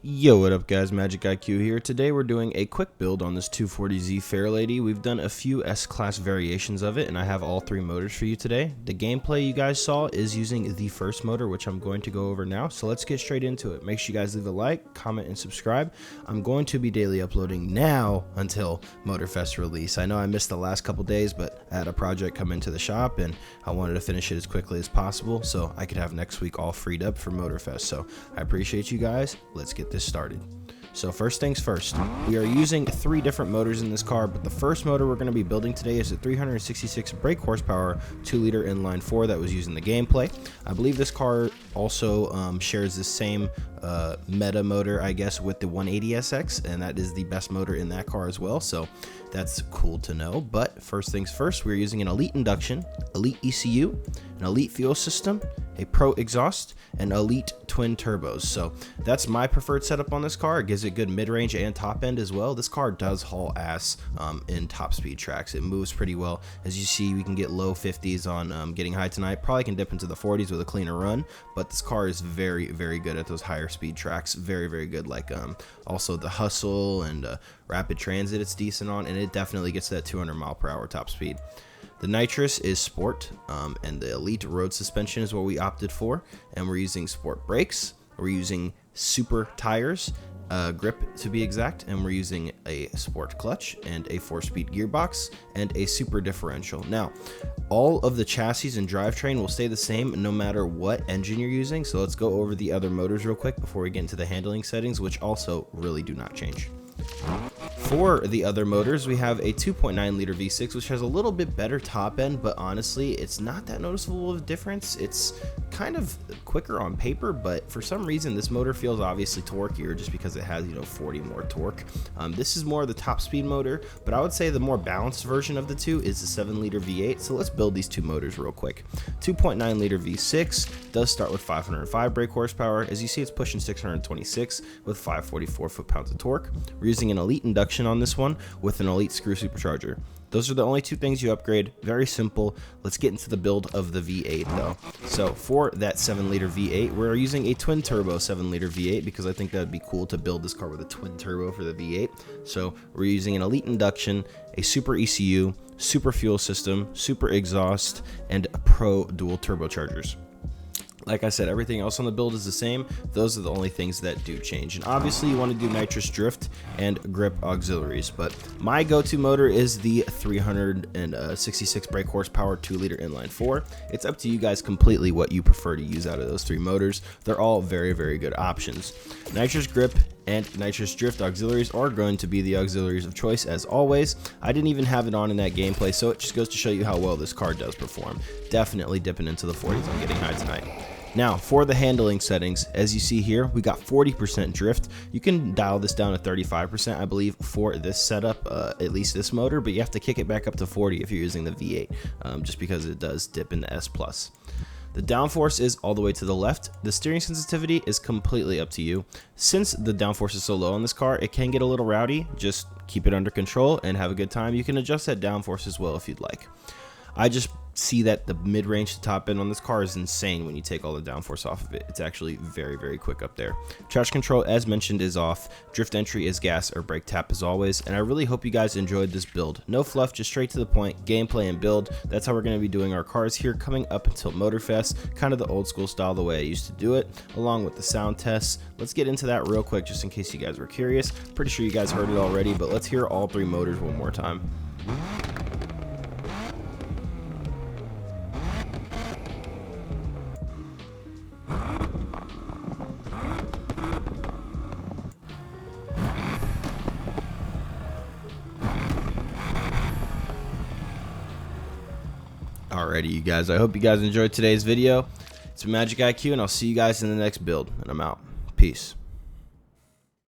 Yo, what up guys, MxgicIQ here. Today we're doing a quick build on this 240Z Fairlady. We've done a few S-Class variations of it, and I have all three motors for you today. The gameplay you guys saw is using the first motor, which I'm going to go over now, so let's get straight into it. Make sure you guys leave a like, comment, and subscribe. I'm going to be daily uploading now until Motorfest release. I know I missed the last couple days, but I had a project come into the shop, and I wanted to finish it as quickly as possible, so I could have next week all freed up for Motorfest. So I appreciate you guys. Let's get this started. So first things first, we are using three different motors in this car, but the first motor we're going to be building today is a 366 brake horsepower 2-liter inline 4 that was used in the gameplay. I believe this car also shares the same meta motor, I guess, with the 180SX, and that is the best motor in that car as well, so that's cool to know. But first things first, we're using an Elite induction, Elite ECU, an Elite fuel system, a Pro exhaust, and Elite twin turbos. So that's my preferred setup on this car. It gives it good mid-range and top end as well. This car does haul ass in top speed tracks. It moves pretty well. As you see, we can get low 50s on getting high tonight. Probably can dip into the 40s with a cleaner run, but this car is very, very good at those higher speed tracks. Very, very good. Like also the hustle and rapid transit it's decent on, and it definitely gets that 200 mph top speed. The nitrous is sport, and the Elite road suspension is what we opted for, and we're using sport brakes. We're using super tires, grip to be exact, and we're using a sport clutch and a 4-speed gearbox and a super differential. Now, all of the chassis and drivetrain will stay the same no matter what engine you're using, so let's go over the other motors real quick before we get into the handling settings, which also really do not change. For the other motors, we have a 2.9 liter V6, which has a little bit better top end, but honestly, it's not that noticeable of a difference. It's kind of quicker on paper, but for some reason, this motor feels obviously torquier just because it has, 40 more torque. This is more the top speed motor, but I would say the more balanced version of the two is the 7 liter V8. So let's build these two motors real quick. 2.9 liter V6 does start with 505 brake horsepower. As you see, it's pushing 626 with 544 foot-pounds of torque. We're using an Elite induction on this one with an Elite screw supercharger. Those are the only two things you upgrade. Very simple. Let's get into the build of the V8 though. So for that 7 liter V8, we're using a twin turbo 7 liter V8 because I think that would be cool to build this car with a twin turbo for the V8. So we're using an Elite induction, a super ECU, super fuel system, super exhaust, and a Pro dual turbochargers. Like I said, everything else on the build is the same. Those are the only things that do change. And obviously you want to do nitrous drift and grip auxiliaries, but my go-to motor is the 366 brake horsepower 2-liter inline 4. It's up to you guys completely what you prefer to use out of those three motors. They're all very, very good options. Nitrous grip and nitrous drift auxiliaries are going to be the auxiliaries of choice as always. I didn't even have it on in that gameplay, so it just goes to show you how well this car does perform. Definitely dipping into the 40s on getting high tonight. Now, for the handling settings, as you see here, we got 40% drift. You can dial this down to 35%, I believe, for this setup, at least this motor, but you have to kick it back up to 40 if you're using the V8, just because it does dip into S+. The downforce is all the way to the left. The steering sensitivity is completely up to you. Since the downforce is so low on this car, it can get a little rowdy. Just keep it under control and have a good time. You can adjust that downforce as well if you'd like. I just see that the mid-range to top end on this car is insane when you take all the downforce off of it. It's actually very, very quick up there. Traction control, as mentioned, is off. Drift entry is gas or brake tap as always. And I really hope you guys enjoyed this build. No fluff, just straight to the point, gameplay and build. That's how we're going to be doing our cars here coming up until Motorfest. Kind of the old school style, the way I used to do it, along with the sound tests. Let's get into that real quick just in case you guys were curious. Pretty sure you guys heard it already, but let's hear all three motors one more time. Alrighty, you guys, I hope you guys enjoyed today's video. It's MxgicIQ, and I'll see you guys in the next build, and I'm out. Peace.